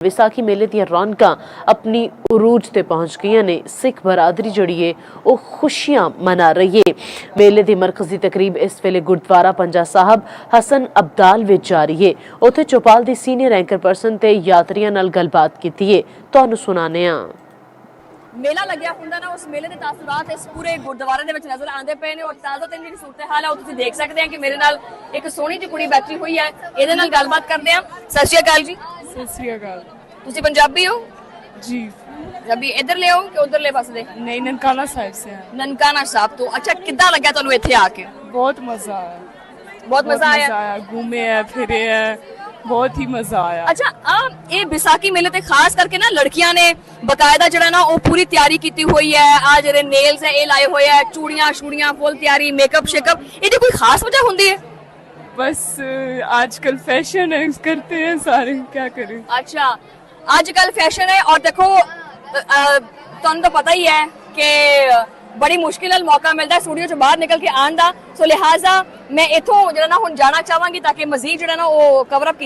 विसाखी मेले ਦੀਆਂ ਰੌਣਕਾਂ अपनी उरूज ਤੇ पहुंच ਗਈਆਂ ਨੇ। सिख बरादरी ਜਿਹੜੀ ਹੈ ਉਹ खुशियां मना रही है। मेले ਦੀ ਮਰਕਜ਼ੀ ਤਕਰੀਬ ਇਸ ਵੇਲੇ ਗੁਰਦੁਆਰਾ ਪੰਜਾ ਸਾਹਿਬ ਹਸਨ ਅਬਦਾਲ ਵਿੱਚ ਜਾਰੀ ਹੈ। ਉੱਥੇ ਚੌਪਾਲ ਦੀ ਸੀਨੀਅਰ ਐਂਕਰ ਪਰਸਨ ਤੇ ਯਾਤਰੀਆਂ ਨਾਲ ਗੱਲਬਾਤ ਕੀਤੀ ਹੈ। ਤੁਹਾਨੂੰ ਸੁਣਾਉਂਦੇ ਹਾਂ। मेला लग्या हुंदा ना उस मेले दे तासुरात इस पूरे गुरुद्वारे दे विच नजर आंदे पे ने और ताज़ा दिन दी सूरत हाल है तुसीं देख सकदे हैं कि मेरे नाल एक सोहनी जी कुड़ी बैठी हुई है। इहदे नाल गलबात करदे हां। सत श्री अकाल जी। सत श्री अकाल तुसीं पंजाबी हो जी। पंजाबी इधर ले हो कि उधरले पासे दे? नहीं, ननकाना साहिब से हैं। ननकाना साहब तो। अच्छा, किद्दां लग्या तुहानूं इत्थे आके? बहुत मजा आया, बहुत मजा आया। घूमे है फिरे है, बहुत ही मजा आया। अच्छा, ये बैसाखी मेले ते खास करके ना लड़कियां ने बकायदा जड़ा ना वो पूरी तैयारी की हुई है। आज जेरे नेल्स है ये लाए हुए है, चूड़ियां शूड़ियां फुल तैयारी, मेकअप शेकअप, इहदी कोई खास वजह हुंदी है? बस आजकल फैशन है, करते हैं सारे, क्या करें। अच्छा, आजकल फैशन है और देखो तुहानूं तो पता ही है कि बड़ी मुश्किल नाल मौका मिलता है स्टूडियो चों बाहर निकल के आने का। सो लिहाजा मैं इथों जड़ा ना हुण जाना चाहांगी ताकि मजीद जड़ा ना वो कवर अप